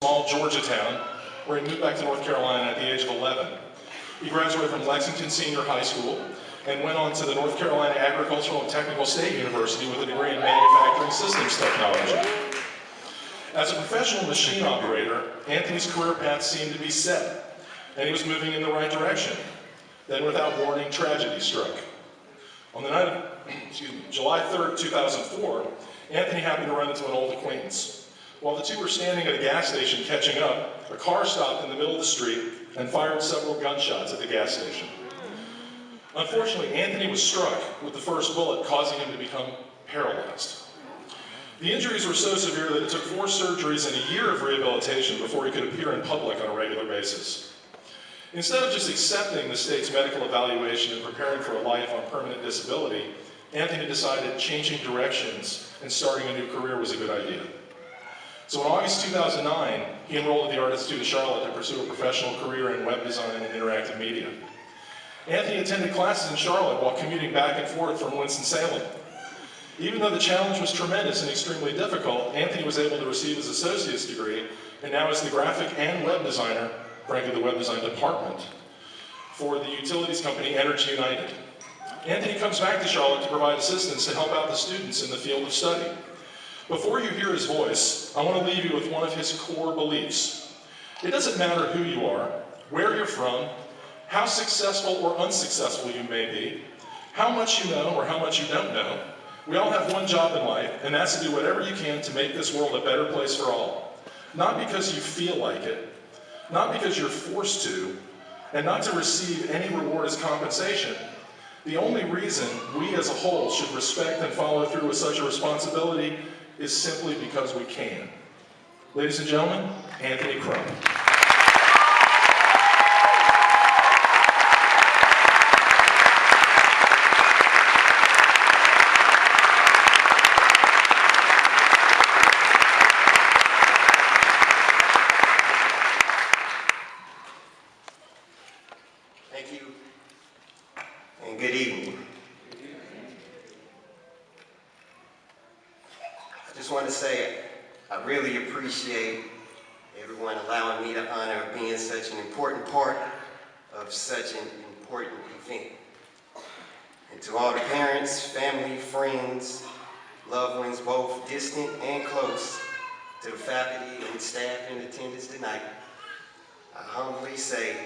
small Georgia town where he moved back to North Carolina at the age of 11. He graduated from Lexington Senior High School and went on to the North Carolina Agricultural and Technical State University with a degree in manufacturing systems technology. As a professional machine operator, Anthony's career path seemed to be set, and he was moving in the right direction. Then, without warning, tragedy struck. On the night of July 3rd, 2004, Anthony happened to run into an old acquaintance. While the two were standing at a gas station catching up, a car stopped in the middle of the street and fired several gunshots at the gas station. Unfortunately, Anthony was struck with the first bullet, causing him to become paralyzed. The injuries were so severe that it took 4 surgeries and a year of rehabilitation before he could appear in public on a regular basis. Instead of just accepting the state's medical evaluation and preparing for a life on permanent disability, Anthony decided changing directions and starting a new career was a good idea. So in August 2009, he enrolled at the Art Institute of Charlotte to pursue a professional career in web design and interactive media. Anthony attended classes in Charlotte while commuting back and forth from Winston-Salem. Even though the challenge was tremendous and extremely difficult, Anthony was able to receive his associate's degree and now is the graphic and web designer, frankly the web design department, for the utilities company Energy United. Anthony comes back to Charlotte to provide assistance to help out the students in the field of study. Before you hear his voice, I want to leave you with one of his core beliefs. It doesn't matter who you are, where you're from, how successful or unsuccessful you may be, how much you know or how much you don't know. We all have one job in life, and that's to do whatever you can to make this world a better place for all. Not because you feel like it, not because you're forced to, and not to receive any reward as compensation. The only reason we as a whole should respect and follow through with such a responsibility is simply because we can. Ladies and gentlemen, Anthony Crump. Thank you, and good evening. I just want to say I really appreciate everyone allowing me the honor of being such an important part of such an important event. And to all the parents, family, friends, loved ones, both distant and close, to the faculty and staff in attendance tonight, I humbly say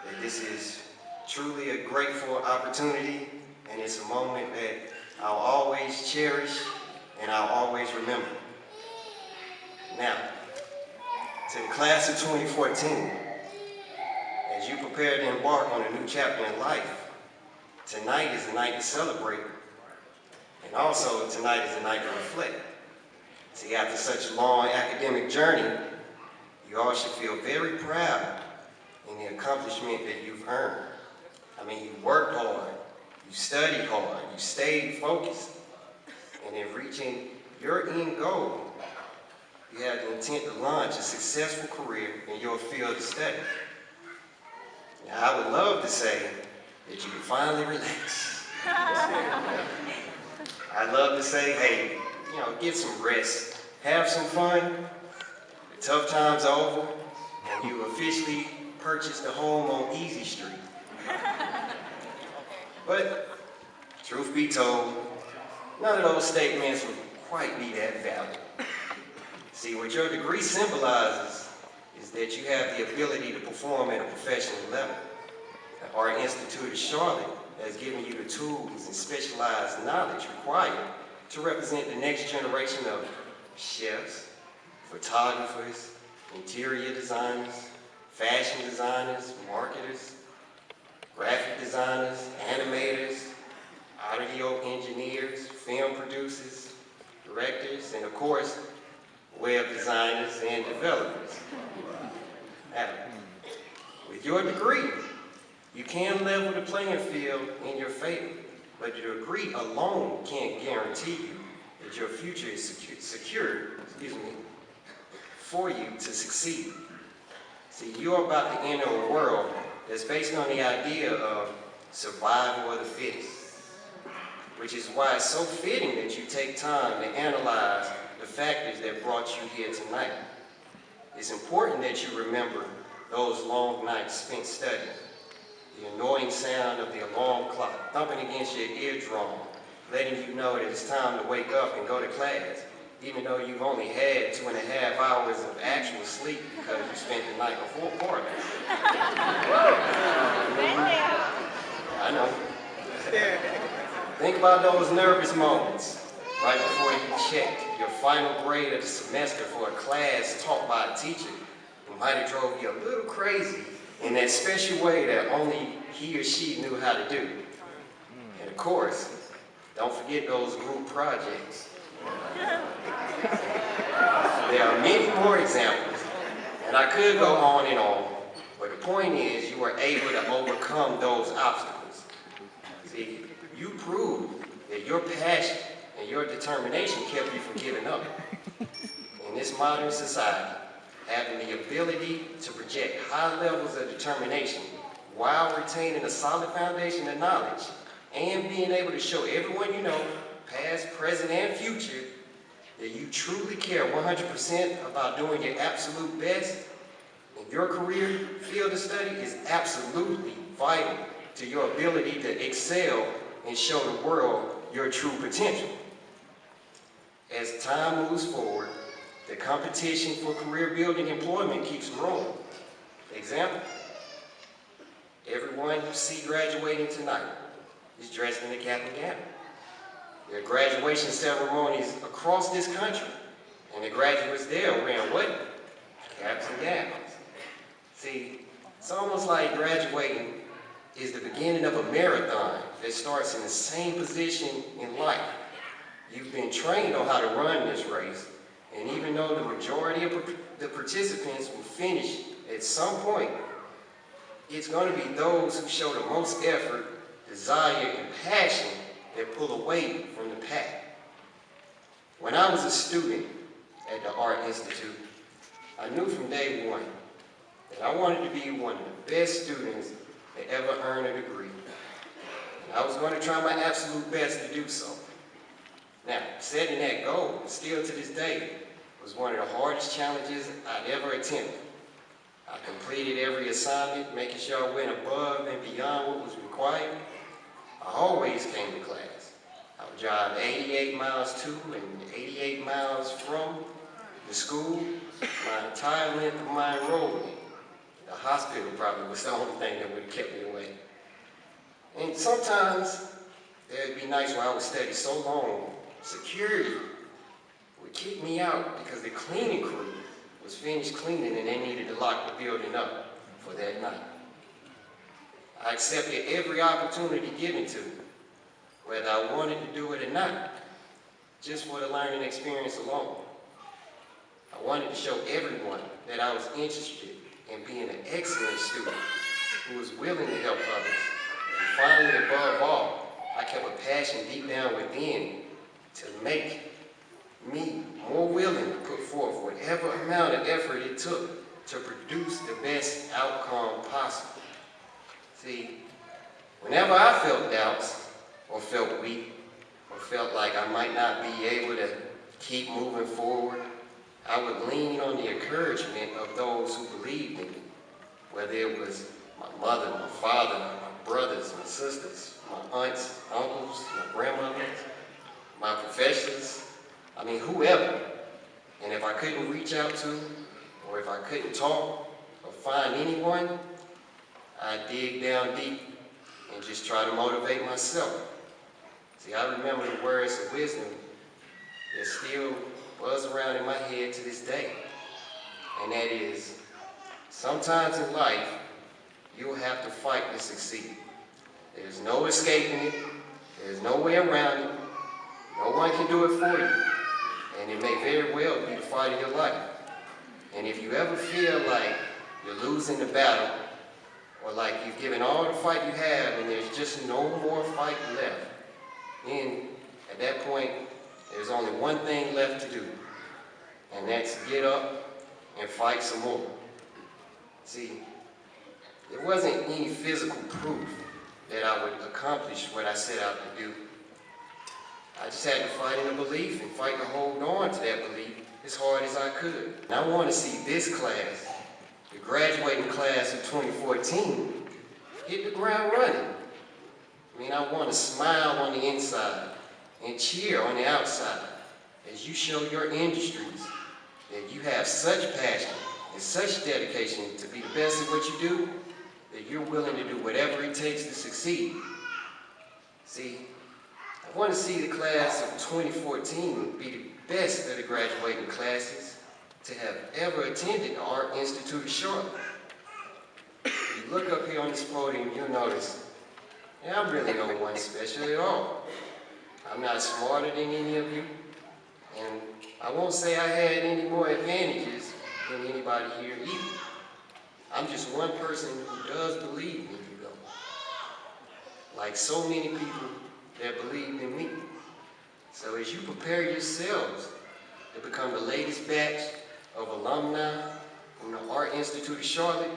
that this is truly a grateful opportunity, and it's a moment that I'll always cherish and I'll always remember. Now, to the class of 2014, as you prepare to embark on a new chapter in life, tonight is the night to celebrate, and also tonight is the night to reflect. See, after such a long academic journey, you all should feel very proud in the accomplishment that you've earned. I mean, you worked hard, you studied hard, you stayed focused, and in reaching your end goal, you have the intent to launch a successful career in your field of study. Now, I would love to say that you can finally relax. I'd love to say, hey, get some rest, have some fun, the tough times are over, and you officially purchased a home on Easy Street. But, truth be told, none of those statements would quite be that valid. See, what your degree symbolizes is that you have the ability to perform at a professional level. The Art Institute of Charlotte has given you the tools and specialized knowledge required to represent the next generation of chefs, photographers, interior designers, fashion designers, marketers, graphic designers, animators, audio engineers, film producers, directors, and of course, web designers and developers. Now, with your degree, you can level the playing field in your favor, but your degree alone can't guarantee you that your future is secured for you to succeed. See, you're about to enter a world that's based on the idea of survival of the fittest, which is why it's so fitting that you take time to analyze the factors that brought you here tonight. it's important that you remember those long nights spent studying, the annoying sound of the alarm clock thumping against your eardrum, letting you know that it's time to wake up and go to class, even though you've only had 2.5 hours of actual sleep because you spent the night before party. I know. Think about those nervous moments right before you checked your final grade of the semester for a class taught by a teacher who might have drove you a little crazy in that special way that only he or she knew how to do. And of course, don't forget those group projects. There are many more examples, and I could go on and on, but the point is you were able to overcome those obstacles. See, you proved that your passion and your determination kept you from giving up. In this modern society, having the ability to project high levels of determination while retaining a solid foundation of knowledge and being able to show everyone you know, past, present, and future, that you truly care 100% about doing your absolute best in your career field of study is absolutely vital to your ability to excel and show the world your true potential. As time moves forward, the competition for career building employment keeps growing. Example, everyone you see graduating tonight is dressed in the cap and gown. There are graduation ceremonies across this country, and the graduates there are wearing what? Caps and gowns. See, it's almost like graduating is the beginning of a marathon that starts in the same position in life. You've been trained on how to run this race, and even though the majority of the participants will finish at some point, it's going to be those who show the most effort, desire, and passion that pull away from the pack. When I was a student at the Art Institute, I knew from day one that I wanted to be one of the best students that ever earned a degree. And I was going to try my absolute best to do so. Now, setting that goal, still to this day, was one of the hardest challenges I'd ever attempted. I completed every assignment, making sure I went above and beyond what was required. I always came to class. I would drive 88 miles to and 88 miles from the school, my entire length of my enrollment. The hospital probably was the only thing that would have kept me away. And sometimes there'd be nights where I would study so long, security would kick me out because the cleaning crew was finished cleaning and they needed to lock the building up for that night. I accepted every opportunity given to me, whether I wanted to do it or not, just for the learning experience alone. I wanted to show everyone that I was interested in being an excellent student who was willing to help others. And finally, above all, I kept a passion deep down within to make me more willing to put forth whatever amount of effort it took to produce the best outcome possible. See, whenever I felt doubts, or felt weak, or felt like I might not be able to keep moving forward, I would lean on the encouragement of those who believed in me, whether it was my mother, my father, my brothers, my sisters, my aunts, uncles, my grandmothers, my professors, whoever. And if I couldn't reach out to, or if I couldn't talk or find anyone, I'd dig down deep and just try to motivate myself. See, I remember the words of wisdom that still buzz around in my head to this day. And that is, sometimes in life, you'll have to fight to succeed. There's no escaping it. There's no way around it. No one can do it for you. And it may very well be the fight of your life. And if you ever feel like you're losing the battle, or like you've given all the fight you have and there's just no more fight left, then at that point, there's only one thing left to do, and that's get up and fight some more. See, there wasn't any physical proof that I would accomplish what I set out to do. I just had to fight in a belief and fight to hold on to that belief as hard as I could. And I want to see this class, the graduating class of 2014, hit the ground running. I mean, I want to smile on the inside and cheer on the outside as you show your industries that you have such passion and such dedication to be the best at what you do, that you're willing to do whatever it takes to succeed. See, I want to see the class of 2014 be the best of the graduating classes to have ever attended the Art Institute of Charlotte. If you look up here on this podium, you'll notice, yeah, I'm really no one special at all. I'm not smarter than any of you, and I won't say I had any more advantages than anybody here either. I'm just one person who does believe in you, though. Like so many people that believed in me. So as you prepare yourselves to become the latest batch of alumni from the Art Institute of Charlotte,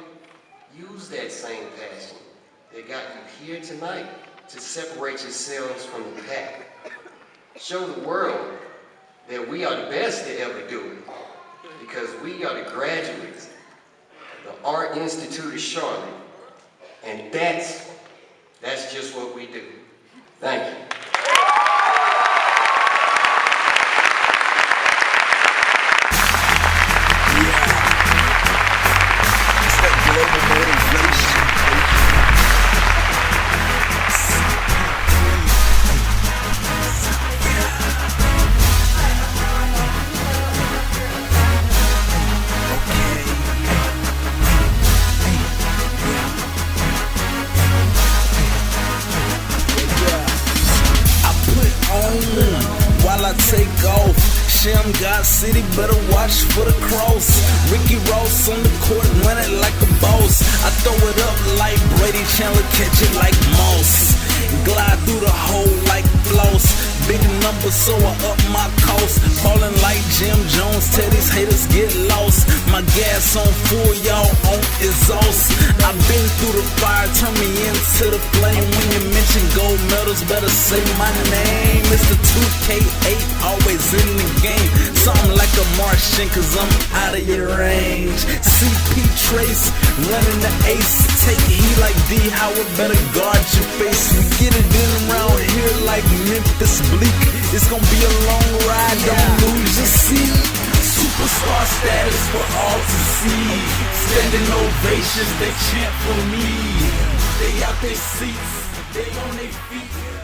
use that same passion that got you here tonight to separate yourselves from the pack. Show the world that we are the best to ever do it, because we are the graduates of the Art Institute of Charlotte, and that's just what we do. Thank you. While I take off, Shem God City, better watch for the cross. Ricky Ross on the court, running like a boss. I throw it up like Brady Chandler, catch it like Moss. Glide through the hole like floss. Big numbers, so I up my cost. Ballin' like Jim Jones, tell these haters get lost. My gas on full, y'all on exhaust. I've been through the fire, turn me into the flame. When you mention gold medals, better say my name. It's the 2K8, always in the game. Something like a Martian, cause I'm out of your range. CP Trace, running the ace. Take heat like D Howard, better guard your face. We get it in around here like Memphis Bleak. It's gonna be a long ride, don't lose your seat. Superstar status for all to see. Standing ovations, they chant for me. They out their seats, they on their feet.